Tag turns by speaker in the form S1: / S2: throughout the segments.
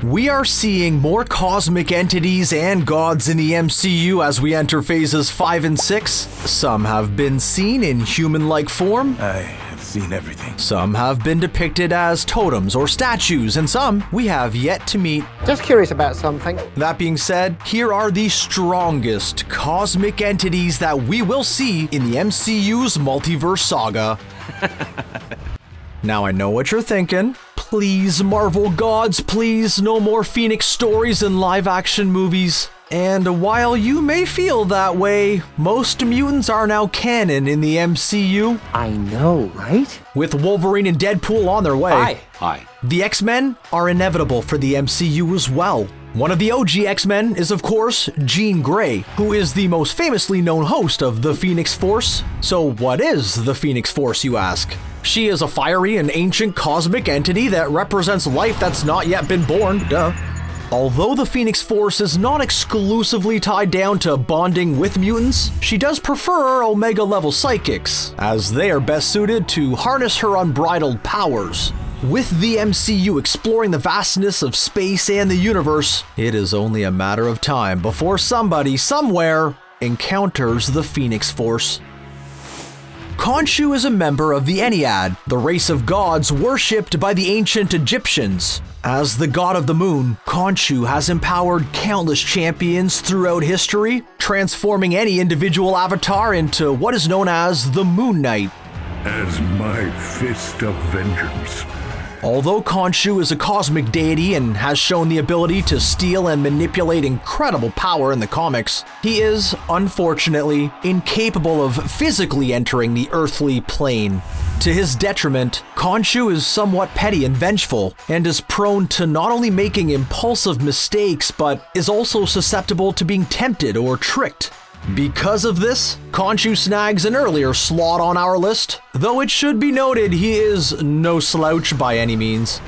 S1: We are seeing more cosmic entities and gods in the MCU as we enter phases 5 and 6. Some have been seen in human-like form.
S2: I have seen everything.
S1: Some have been depicted as totems or statues, and some we have yet to meet.
S3: Just curious about something.
S1: That being said, here are the strongest cosmic entities that we will see in the MCU's Multiverse Saga. Now I know what you're thinking. Please, Marvel gods, please, no more Phoenix stories in live-action movies. And while you may feel that way, most mutants are now canon in the MCU.
S3: I know, right?
S1: With Wolverine and Deadpool on their way.
S4: Hi.
S1: The X-Men are inevitable for the MCU as well. One of the OG X-Men is, of course, Jean Grey, who is the most famously known host of the Phoenix Force. So what is the Phoenix Force, you ask? She is a fiery and ancient cosmic entity that represents life that's not yet been born, duh. Although the Phoenix Force is not exclusively tied down to bonding with mutants, she does prefer Omega-level psychics, as they are best suited to harness her unbridled powers. With the MCU exploring the vastness of space and the universe, it is only a matter of time before somebody, somewhere, encounters the Phoenix Force. KHONSHU is a member of the Ennead, the race of gods worshipped by the ancient Egyptians. As the god of the moon, KHONSHU has empowered countless champions throughout history, transforming any individual avatar into what is known as the Moon Knight.
S5: As my fist of vengeance.
S1: Although KHONSHU is a cosmic deity and has shown the ability to steal and manipulate incredible power in the comics, he is, unfortunately, incapable of physically entering the earthly plane. To his detriment, KHONSHU is somewhat petty and vengeful, and is prone to not only making impulsive mistakes, but is also susceptible to being tempted or tricked. Because of this, KHONSHU snags an earlier slot on our list, though it should be noted he is no slouch by any means.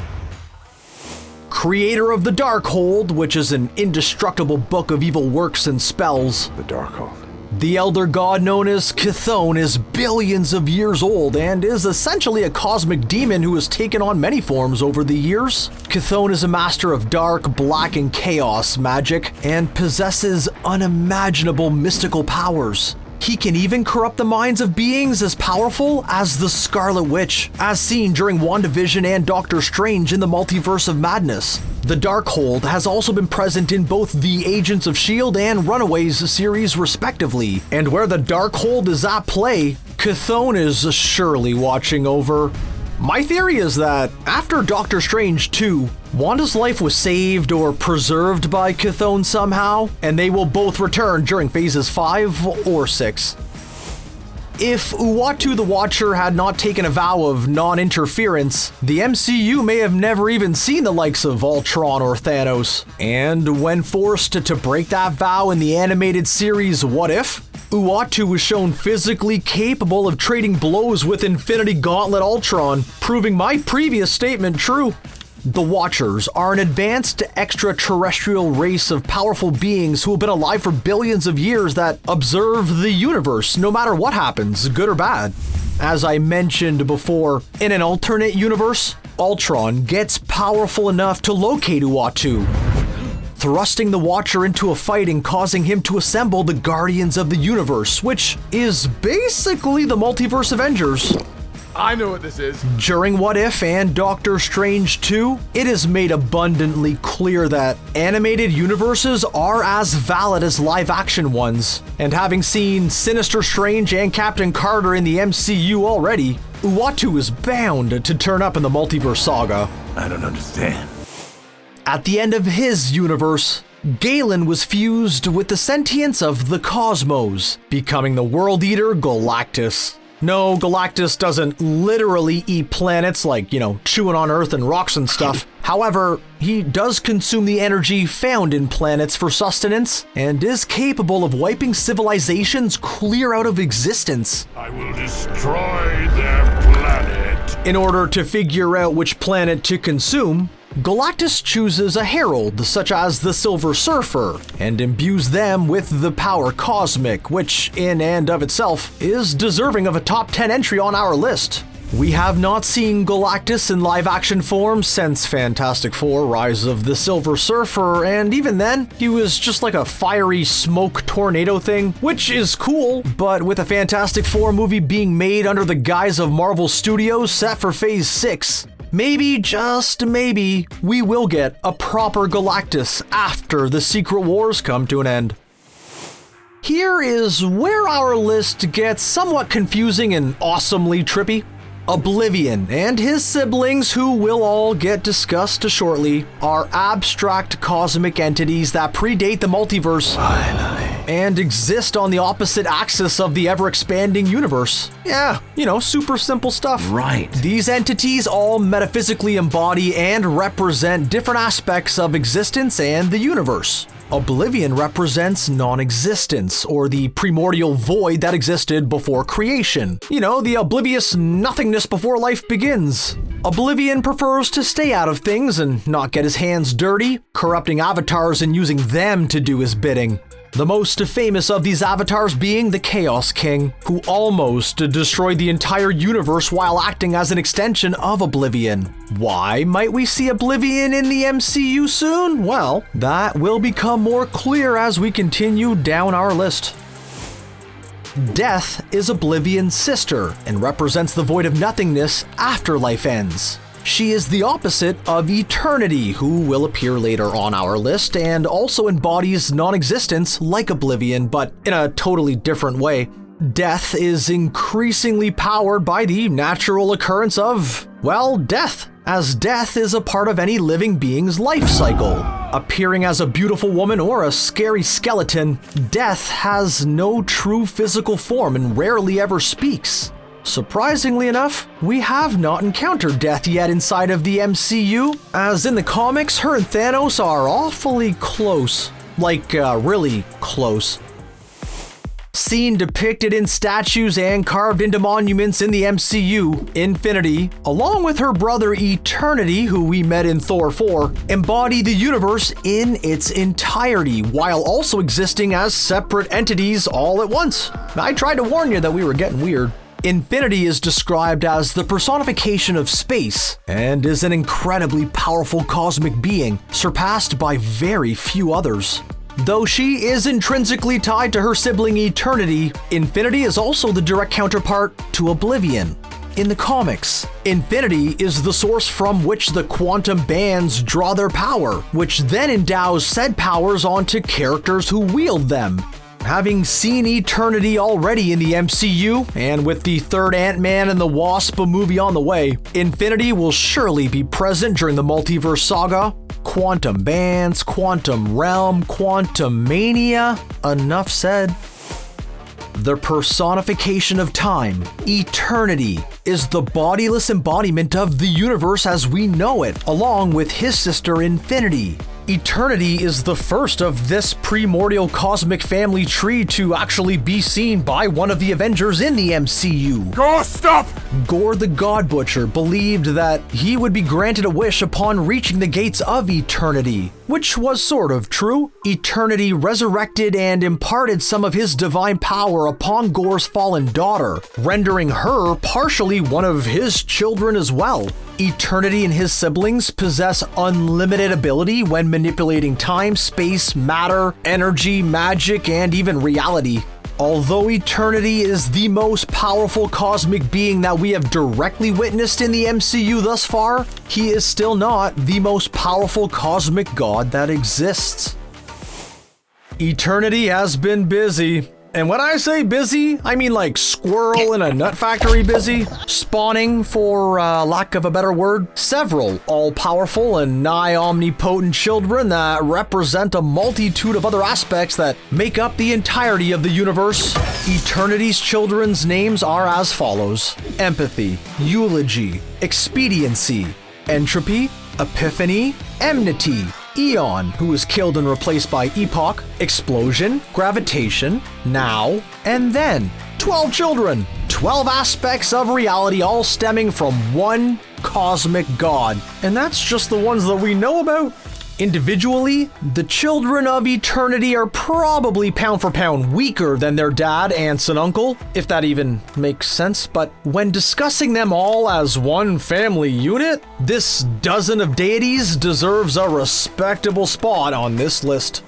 S1: Creator of the Darkhold, which is an indestructible book of evil works and spells.
S5: The Darkhold.
S1: The elder god known as Chthon is billions of years old and is essentially a cosmic demon who has taken on many forms over the years. Chthon is a master of dark, black, and chaos magic and possesses unimaginable mystical powers. He can even corrupt the minds of beings as powerful as the Scarlet Witch, as seen during WandaVision and Doctor Strange in the Multiverse of Madness. The Darkhold has also been present in both the Agents of S.H.I.E.L.D. and Runaways series respectively, and where the Darkhold is at play, Chthon is surely watching over. My theory is that after Doctor Strange 2, Wanda's life was saved or preserved by Chthon somehow, and they will both return during phases 5 or 6. If Uatu the Watcher had not taken a vow of non-interference, the MCU may have never even seen the likes of Ultron or Thanos. And when forced to break that vow in the animated series What If?, Uatu was shown physically capable of trading blows with Infinity Gauntlet Ultron, proving my previous statement true. The Watchers are an advanced extraterrestrial race of powerful beings who have been alive for billions of years that observe the universe no matter what happens, good or bad. As I mentioned before, in an alternate universe, Ultron gets powerful enough to locate Uatu, thrusting the Watcher into a fight and causing him to assemble the Guardians of the Universe, which is basically the Multiverse Avengers.
S4: I know what this is.
S1: During What If and Doctor Strange 2, it is made abundantly clear that animated universes are as valid as live-action ones. And having seen Sinister Strange and Captain Carter in the MCU already, Uatu is bound to turn up in the Multiverse Saga.
S2: I don't understand.
S1: At the end of his universe, Galen was fused with the sentience of the cosmos, becoming the World Eater Galactus. No, Galactus doesn't literally eat planets like, chewing on Earth and rocks and stuff. However, he does consume the energy found in planets for sustenance, and is capable of wiping civilizations clear out of existence.
S5: I will destroy their planet.
S1: In order to figure out which planet to consume, Galactus chooses a herald, such as the Silver Surfer, and imbues them with the power cosmic, which, in and of itself, is deserving of a top 10 entry on our list. We have not seen Galactus in live-action form since Fantastic Four: Rise of the Silver Surfer, and even then, he was just like a fiery smoke tornado thing, which is cool, but with a Fantastic Four movie being made under the guise of Marvel Studios set for Phase 6, maybe, just maybe, we will get a proper Galactus after the Secret Wars come to an end. Here is where our list gets somewhat confusing and awesomely trippy. Oblivion and his siblings, who will all get discussed shortly, are abstract cosmic entities that predate the multiverse.
S2: Finally.
S1: And exist on the opposite axis of the ever-expanding universe. Yeah, super simple stuff.
S2: Right.
S1: These entities all metaphysically embody and represent different aspects of existence and the universe. Oblivion represents non-existence, or the primordial void that existed before creation. The oblivious nothingness before life begins. Oblivion prefers to stay out of things and not get his hands dirty, corrupting avatars and using them to do his bidding. The most famous of these avatars being the Chaos King, who almost destroyed the entire universe while acting as an extension of Oblivion. Why might we see Oblivion in the MCU soon? Well, that will become more clear as we continue down our list. Death is Oblivion's sister and represents the void of nothingness after life ends. She is the opposite of Eternity, who will appear later on our list and also embodies non-existence like Oblivion, but in a totally different way. Death is increasingly powered by the natural occurrence of, death, as death is a part of any living being's life cycle. Appearing as a beautiful woman or a scary skeleton, death has no true physical form and rarely ever speaks. Surprisingly enough, we have not encountered death yet inside of the MCU, as in the comics, her and Thanos are awfully close. Really close. Seen depicted in statues and carved into monuments in the MCU, Infinity, along with her brother Eternity, who we met in Thor 4, embody the universe in its entirety, while also existing as separate entities all at once. I tried to warn you that we were getting weird. Infinity is described as the personification of space, and is an incredibly powerful cosmic being, surpassed by very few others. Though she is intrinsically tied to her sibling Eternity, Infinity is also the direct counterpart to Oblivion. In the comics, Infinity is the source from which the quantum bands draw their power, which then endows said powers onto characters who wield them. Having seen Eternity already in the MCU, and with the third Ant-Man and the Wasp movie on the way, Infinity will surely be present during the Multiverse Saga. Quantum bands, quantum realm, quantum mania, enough said. The personification of time, Eternity, is the bodiless embodiment of the universe as we know it, along with his sister Infinity. Eternity is the first of this primordial cosmic family tree to actually be seen by one of the Avengers in the MCU.
S4: Go, stop!
S1: Gore the God Butcher believed that he would be granted a wish upon reaching the gates of Eternity, which was sort of true. Eternity resurrected and imparted some of his divine power upon Gore's fallen daughter, rendering her partially one of his children as well. Eternity and his siblings possess unlimited ability when manipulating time, space, matter, energy, magic, and even reality. Although Eternity is the most powerful cosmic being that we have directly witnessed in the MCU thus far, he is still not the most powerful cosmic god that exists. Eternity has been busy. And when I say busy, I mean like squirrel in a nut factory busy, spawning, for lack of a better word, several all-powerful and nigh omnipotent children that represent a multitude of other aspects that make up the entirety of the universe. Eternity's children's names are as follows: Empathy, Eulogy, Expediency, Entropy, Epiphany, Enmity, Eon, who was killed and replaced by Epoch, Explosion, Gravitation, Now, and Then. 12 children, 12 aspects of reality, all stemming from one cosmic god. And that's just the ones that we know about. Individually, the Children of Eternity are probably pound for pound weaker than their dad, aunts, and uncle, if that even makes sense, but when discussing them all as one family unit, this dozen of deities deserves a respectable spot on this list.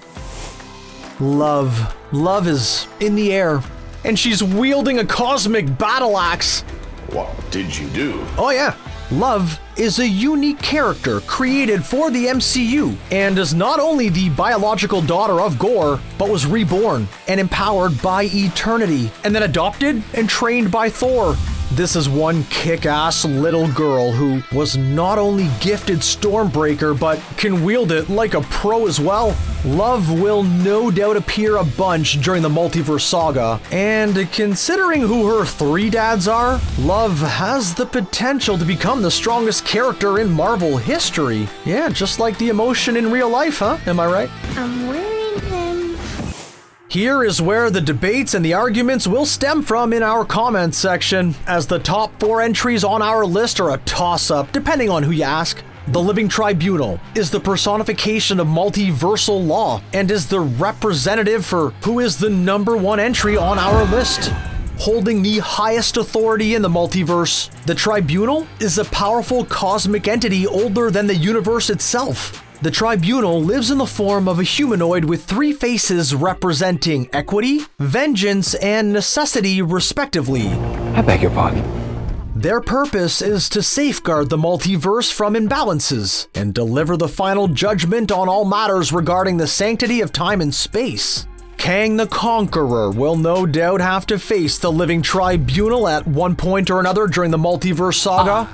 S1: Love. Love is in the air, and she's wielding a cosmic battle axe.
S2: What did you do?
S1: Oh yeah. Love is a unique character created for the MCU and is not only the biological daughter of Gore, but was reborn and empowered by eternity and then adopted and trained by Thor. This is one kick-ass little girl who was not only gifted Stormbreaker, but can wield it like a pro as well. Love will no doubt appear a bunch during the Multiverse Saga, and considering who her 3 dads are, Love has the potential to become the strongest character in Marvel history. Yeah, just like the emotion in real life, huh? Am I right?
S6: I'm wearing them.
S1: Here is where the debates and the arguments will stem from in our comments section, as the top 4 entries on our list are a toss-up, depending on who you ask. The Living Tribunal is the personification of multiversal law and is the representative for who is the number 1 entry on our list. Holding the highest authority in the multiverse, the Tribunal is a powerful cosmic entity older than the universe itself. The Tribunal lives in the form of a humanoid with 3 faces representing equity, vengeance, and necessity respectively.
S3: I beg your pardon.
S1: Their purpose is to safeguard the multiverse from imbalances and deliver the final judgment on all matters regarding the sanctity of time and space. Kang the Conqueror will no doubt have to face the Living Tribunal at one point or another during the Multiverse Saga.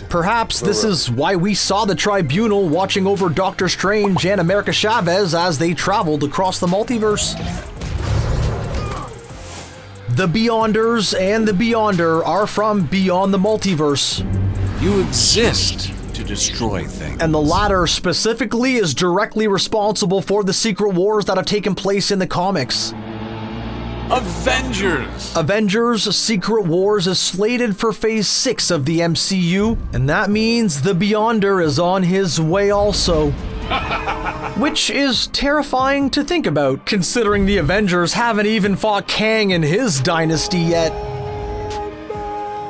S1: Perhaps this is why we saw the Tribunal watching over Doctor Strange and America Chavez as they traveled across the multiverse. The Beyonders and the Beyonder are from beyond the multiverse.
S7: You exist to destroy things.
S1: And the latter specifically is directly responsible for the secret wars that have taken place in the comics.
S7: Avengers!
S1: Avengers Secret Wars is slated for Phase 6 of the MCU, and that means the Beyonder is on his way also. Which is terrifying to think about, considering the Avengers haven't even fought Kang and his dynasty yet.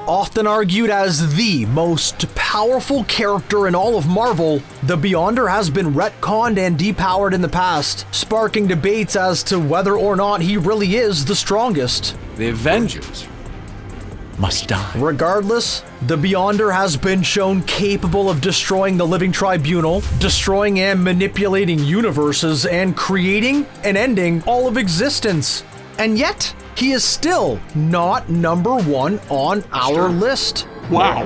S1: Often argued as the most powerful character in all of Marvel, the Beyonder has been retconned and depowered in the past, sparking debates as to whether or not he really is the strongest.
S7: The Avengers must die.
S1: Regardless, the Beyonder has been shown capable of destroying the Living Tribunal, destroying and manipulating universes, and creating and ending all of existence. And yet, he is still not number 1 on our list.
S7: Wow.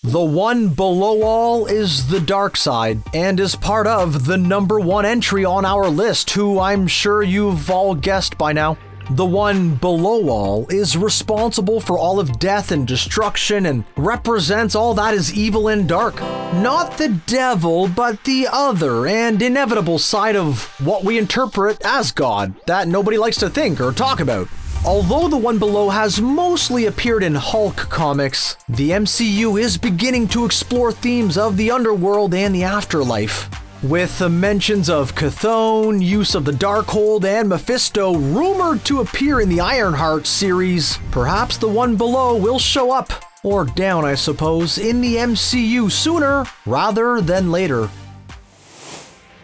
S1: The one below all is the Dark Side, and is part of the number 1 entry on our list, who I'm sure you've all guessed by now. The one below all is responsible for all of death and destruction and represents all that is evil and dark. Not the devil, but the other and inevitable side of what we interpret as God, that nobody likes to think or talk about. Although the one below has mostly appeared in Hulk comics, the MCU is beginning to explore themes of the underworld and the afterlife. With the mentions of Chthon, use of the Darkhold, and Mephisto rumored to appear in the Ironheart series, perhaps the one below will show up, or down I suppose, in the MCU sooner rather than later.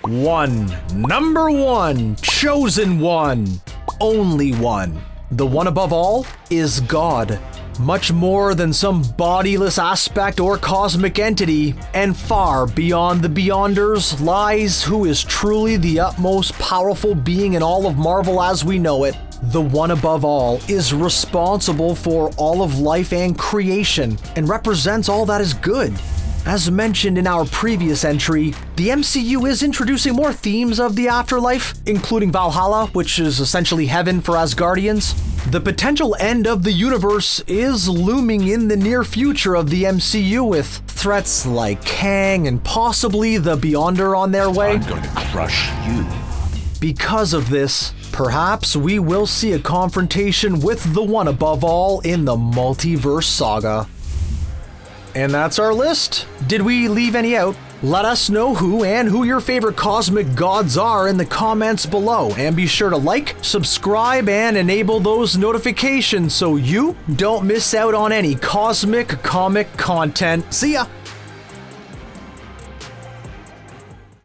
S1: Number 1, chosen one, only one. The one above all is God. Much more than some bodiless aspect or cosmic entity, and far beyond the Beyonders lies who is truly the utmost powerful being in all of Marvel as we know it. The one above all is responsible for all of life and creation, and represents all that is good. As mentioned in our previous entry, the MCU is introducing more themes of the afterlife, including Valhalla, which is essentially heaven for Asgardians. The potential end of the universe is looming in the near future of the MCU, with threats like Kang and possibly the Beyonder on their way.
S7: I'm going to crush you.
S1: Because of this, perhaps we will see a confrontation with the one above all in the Multiverse Saga. And that's our list. Did we leave any out? Let us know who your favorite cosmic gods are in the comments below, and be sure to like, subscribe, and enable those notifications so you don't miss out on any cosmic comic content. See ya!